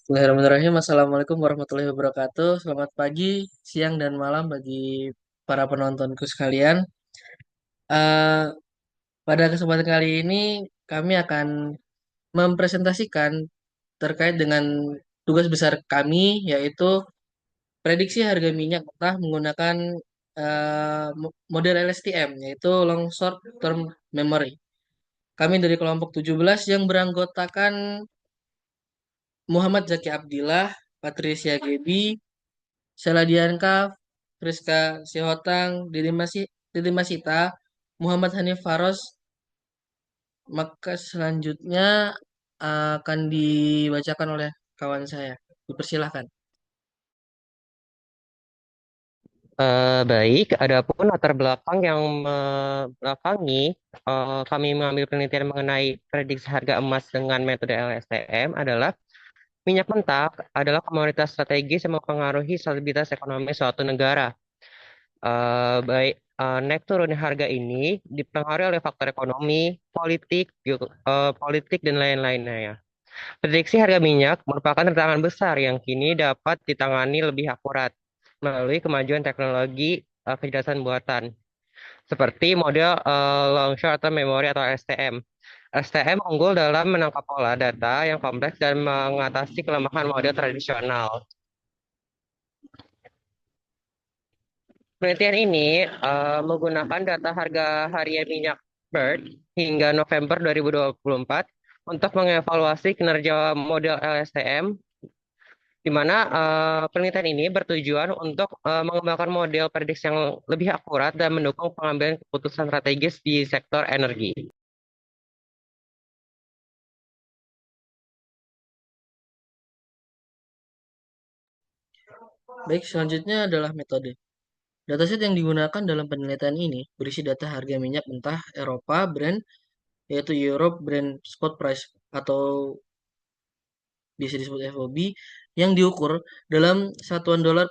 Bismillahirrahmanirrahim. Assalamualaikum warahmatullahi wabarakatuh. Selamat pagi, siang, dan malam bagi para penontonku sekalian. Eh, Pada kesempatan kali ini kami akan mempresentasikan terkait dengan tugas besar kami, yaitu prediksi harga minyak mentah menggunakan model LSTM, yaitu Long Short Term Memory. Kami dari kelompok 17 yang beranggotakan Muhammad Zaki Abdillah, Patricia Gebi, Seladianka, Friska Sihotang, Didi Masita, Muhammad Hanif Faros. Maka selanjutnya akan dibacakan oleh kawan saya. Dipersilahkan. Baik, adapun latar belakang yang membelakangi kami mengambil penelitian mengenai prediksi harga emas dengan metode LSTM adalah minyak mentah adalah komoditas strategis yang mempengaruhi stabilitas ekonomi suatu negara. Baik, naik turunnya harga ini dipengaruhi oleh faktor ekonomi, politik dan lain-lainnya ya. Prediksi harga minyak merupakan tantangan besar yang kini dapat ditangani lebih akurat melalui kemajuan teknologi kecerdasan buatan, seperti model long short term memory atau STM. STM unggul dalam menangkap pola data yang kompleks dan mengatasi kelemahan model tradisional. Penelitian ini menggunakan data harga harian minyak Bird hingga November 2024 untuk mengevaluasi kinerja model LSTM, di mana penelitian ini bertujuan untuk mengembangkan model prediksi yang lebih akurat dan mendukung pengambilan keputusan strategis di sektor energi. Baik, selanjutnya adalah metode. Dataset yang digunakan dalam penelitian ini berisi data harga minyak mentah Eropa Brent, yaitu Europe Brent Spot Price atau bisa disebut FOB, yang diukur dalam satuan dolar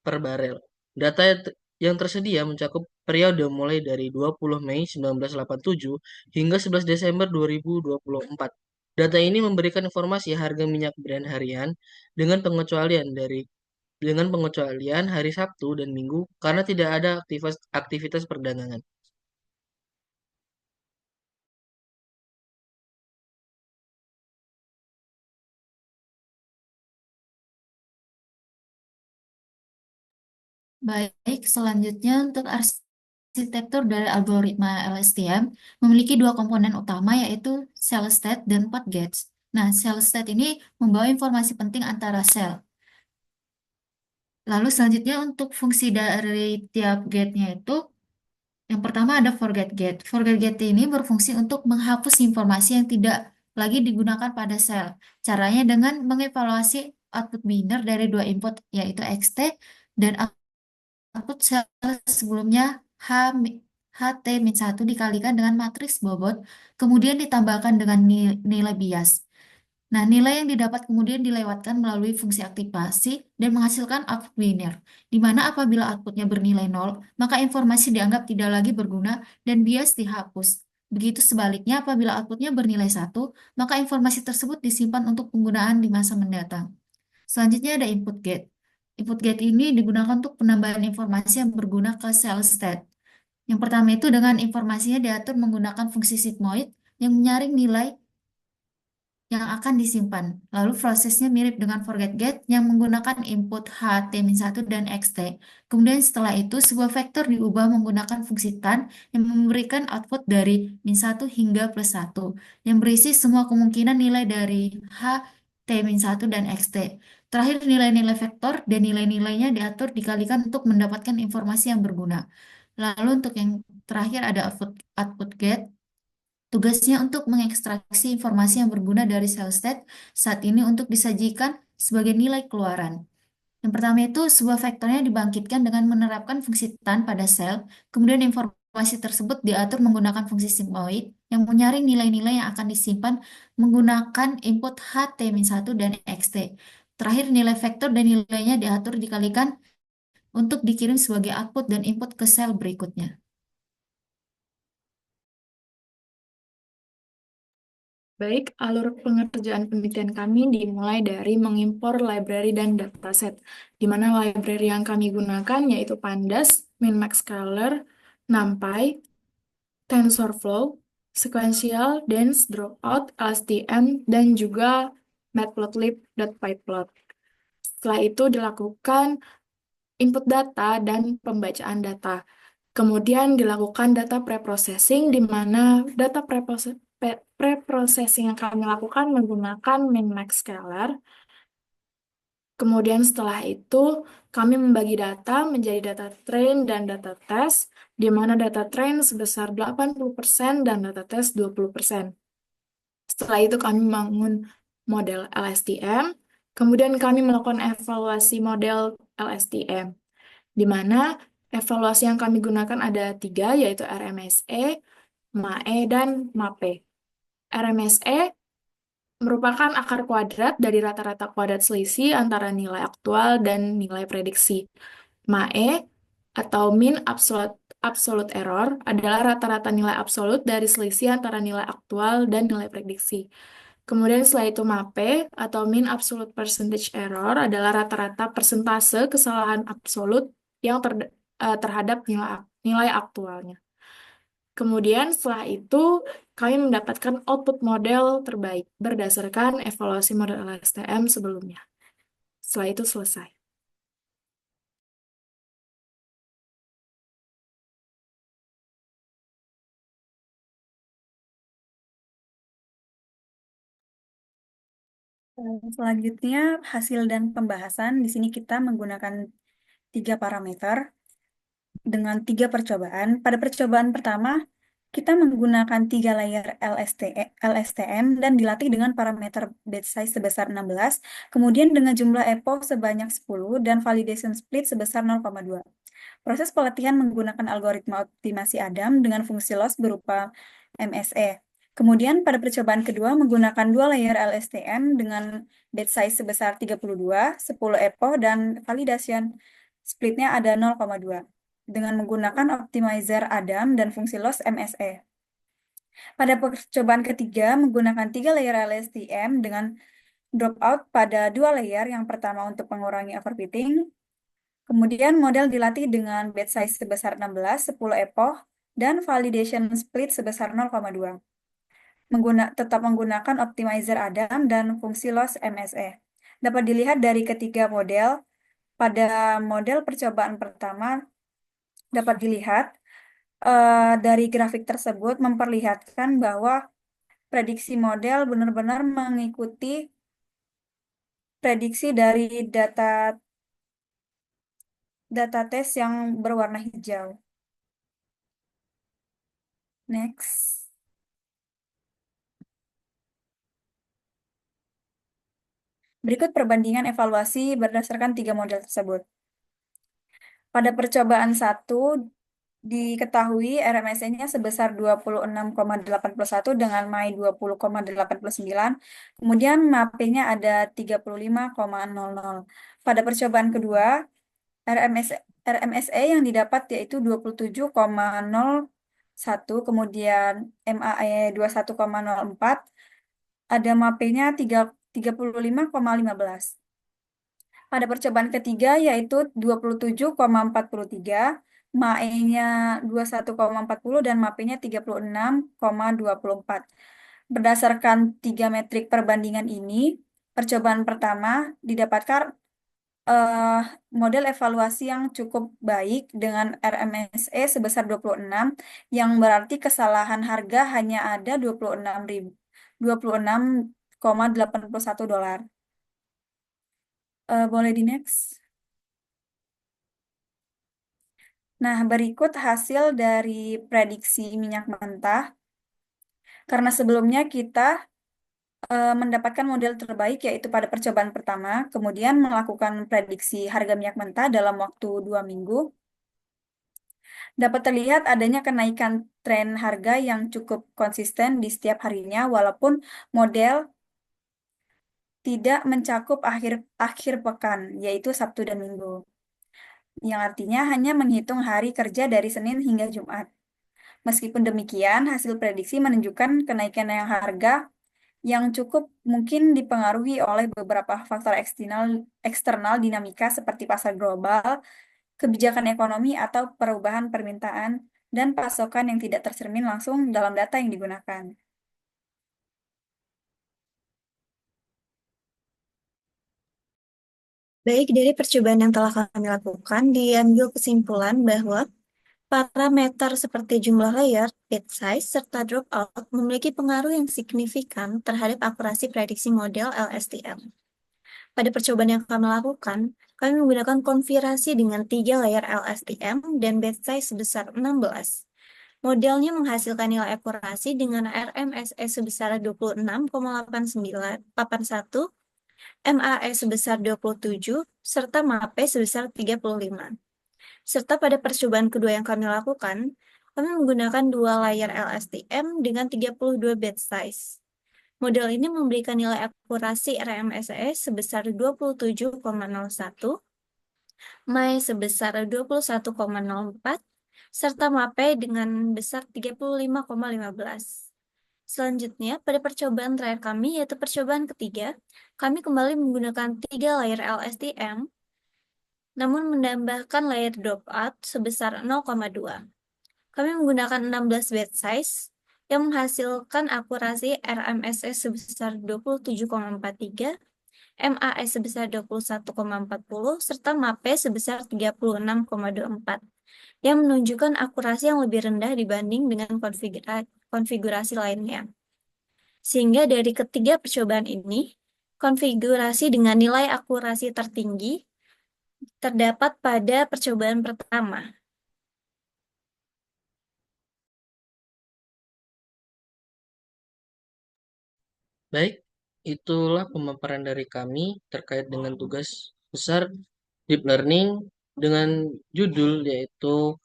per barel. Data yang tersedia mencakup periode mulai dari 20 Mei 1987 hingga 11 Desember 2024. Data ini memberikan informasi harga minyak Brent harian dengan pengecualian hari Sabtu dan Minggu karena tidak ada aktivitas perdagangan. Baik, selanjutnya untuk arsitektur dari algoritma LSTM memiliki dua komponen utama yaitu cell state dan path gates. Nah, cell state ini membawa informasi penting antara sel. Lalu selanjutnya untuk fungsi dari tiap gate-nya itu yang pertama ada forget gate. Forget gate ini berfungsi untuk menghapus informasi yang tidak lagi digunakan pada sel. Caranya dengan mengevaluasi output binary dari dua input yaitu xt dan output sel sebelumnya H, HT-1 dikalikan dengan matriks bobot, kemudian ditambahkan dengan nilai bias. Nah, nilai yang didapat kemudian dilewatkan melalui fungsi aktivasi dan menghasilkan output binary, di mana apabila outputnya bernilai nol, maka informasi dianggap tidak lagi berguna dan bias dihapus. Begitu sebaliknya, apabila outputnya bernilai satu, maka informasi tersebut disimpan untuk penggunaan di masa mendatang. Selanjutnya ada input gate. Input gate ini digunakan untuk penambahan informasi yang berguna ke cell state. Yang pertama itu dengan informasinya diatur menggunakan fungsi sigmoid yang menyaring nilai yang akan disimpan. Lalu prosesnya mirip dengan forget gate yang menggunakan input H, T-1 dan XT. Kemudian setelah itu sebuah vektor diubah menggunakan fungsi tan yang memberikan output dari min 1 hingga +1 yang berisi semua kemungkinan nilai dari H, T-1 dan XT. Terakhir nilai-nilai vektor dan nilai-nilainya diatur dikalikan untuk mendapatkan informasi yang berguna. Lalu untuk yang terakhir ada output get. Tugasnya untuk mengekstraksi informasi yang berguna dari sel state saat ini untuk disajikan sebagai nilai keluaran. Yang pertama itu sebuah vektornya dibangkitkan dengan menerapkan fungsi tan pada sel, kemudian informasi tersebut diatur menggunakan fungsi sigmoid yang menyaring nilai-nilai yang akan disimpan menggunakan input ht-1 dan xt. Terakhir nilai vektor dan nilainya diatur dikalikan untuk dikirim sebagai output dan input ke sel berikutnya. Baik, alur pengerjaan penelitian kami dimulai dari mengimpor library dan dataset, di mana library yang kami gunakan yaitu Pandas, Min-Max-Scalar, NumPy, TensorFlow, Sequential, Dense, Dropout, LSTM, dan juga Matplotlib.pyplot. Setelah itu dilakukan input data dan pembacaan data. Kemudian dilakukan data preprocessing, di mana data preprocessing yang kami lakukan menggunakan min-max scalar. Kemudian setelah itu kami membagi data menjadi data train dan data test, di mana data train sebesar 80% dan data test 20%. Setelah itu kami membangun model LSTM, kemudian kami melakukan evaluasi model LSTM, di mana evaluasi yang kami gunakan ada tiga, yaitu RMSE, MAE, dan MAPE. RMSE merupakan akar kuadrat dari rata-rata kuadrat selisih antara nilai aktual dan nilai prediksi. MAE atau mean absolute error adalah rata-rata nilai absolut dari selisih antara nilai aktual dan nilai prediksi. Kemudian setelah itu MAPE atau mean absolute percentage error adalah rata-rata persentase kesalahan absolut yang terhadap nilai aktualnya. Kemudian setelah itu kami mendapatkan output model terbaik berdasarkan evaluasi model LSTM sebelumnya. Setelah itu selesai. Selanjutnya, hasil dan pembahasan. Di sini kita menggunakan 3 parameter dengan 3 percobaan. Pada percobaan pertama, kita menggunakan 3 layer LSTM dan dilatih dengan parameter batch size sebesar 16, kemudian dengan jumlah epoch sebanyak 10 dan validation split sebesar 0,2. Proses pelatihan menggunakan algoritma optimasi Adam dengan fungsi loss berupa MSE. Kemudian pada percobaan kedua menggunakan 2 layer LSTM dengan batch size sebesar 32, 10 epoch dan validation splitnya ada 0,2 dengan menggunakan optimizer Adam dan fungsi loss MSE. Pada percobaan ketiga menggunakan 3 layer LSTM dengan dropout pada 2 layer, yang pertama untuk mengurangi overfitting. Kemudian model dilatih dengan batch size sebesar 16, 10 epoch, dan validation split sebesar 0,2. Tetap menggunakan optimizer Adam dan fungsi loss MSE. Dapat dilihat dari ketiga model, pada model percobaan pertama dapat dilihat dari grafik tersebut memperlihatkan bahwa prediksi model benar-benar mengikuti prediksi dari data tes yang berwarna hijau. Next. Berikut perbandingan evaluasi berdasarkan 3 model tersebut. Pada percobaan 1, diketahui RMSE-nya sebesar 26,81 dengan MAI 20,89. Kemudian MAPE-nya ada 35,00. Pada percobaan kedua, RMSE yang didapat yaitu 27,01, kemudian MAE 21,04, ada MAPE-nya 35,15. Pada percobaan ketiga yaitu 27,43, MAE-nya 21,40 dan MAPE-nya 36,24. Berdasarkan 3 metrik perbandingan ini, percobaan pertama didapatkan model evaluasi yang cukup baik dengan RMSE sebesar 26, yang berarti kesalahan harga hanya ada 26,81 dolar. Boleh di next. Nah, berikut hasil dari prediksi minyak mentah. Karena sebelumnya kita mendapatkan model terbaik yaitu pada percobaan pertama, kemudian melakukan prediksi harga minyak mentah dalam waktu 2 minggu. Dapat terlihat adanya kenaikan tren harga yang cukup konsisten di setiap harinya, walaupun model tidak mencakup akhir pekan, yaitu Sabtu dan Minggu, yang artinya hanya menghitung hari kerja dari Senin hingga Jumat. Meskipun demikian, hasil prediksi menunjukkan kenaikan yang harga yang cukup mungkin dipengaruhi oleh beberapa faktor eksternal dinamika seperti pasar global, kebijakan ekonomi atau perubahan permintaan dan pasokan yang tidak tercermin langsung dalam data yang digunakan. Baik, dari percobaan yang telah kami lakukan, diambil kesimpulan bahwa parameter seperti jumlah layer, bit size, serta dropout memiliki pengaruh yang signifikan terhadap akurasi prediksi model LSTM. Pada percobaan yang kami lakukan, kami menggunakan konfigurasi dengan 3 layer LSTM dan bit size sebesar 16. Modelnya menghasilkan nilai akurasi dengan RMSE sebesar 26,8981, MAE sebesar 27, serta MAPE sebesar 35. Serta pada percobaan kedua yang kami lakukan, kami menggunakan 2 layer LSTM dengan 32 bit size. Model ini memberikan nilai akurasi RMSE sebesar 27,01, MAE sebesar 21,04, serta MAPE dengan besar 35,15. Selanjutnya, pada percobaan terakhir kami, yaitu percobaan ketiga, kami kembali menggunakan 3 layer LSTM, namun menambahkan layer dropout sebesar 0,2. Kami menggunakan 16 bit size yang menghasilkan akurasi RMSE sebesar 27,43, MAE sebesar 21,40, serta MAPE sebesar 36,24, yang menunjukkan akurasi yang lebih rendah dibanding dengan konfigurasi lainnya. Sehingga dari ketiga percobaan ini, konfigurasi dengan nilai akurasi tertinggi terdapat pada percobaan pertama. Baik, itulah pemaparan dari kami terkait dengan tugas besar deep learning dengan judul yaitu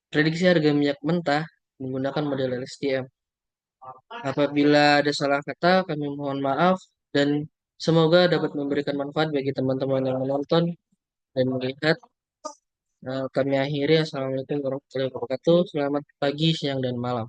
prediksi harga minyak mentah menggunakan model LSTM. Apabila ada salah kata, kami mohon maaf dan semoga dapat memberikan manfaat bagi teman-teman yang menonton dan melihat. Kami akhiri. Assalamualaikum warahmatullahi wabarakatuh. Selamat pagi, siang, dan malam.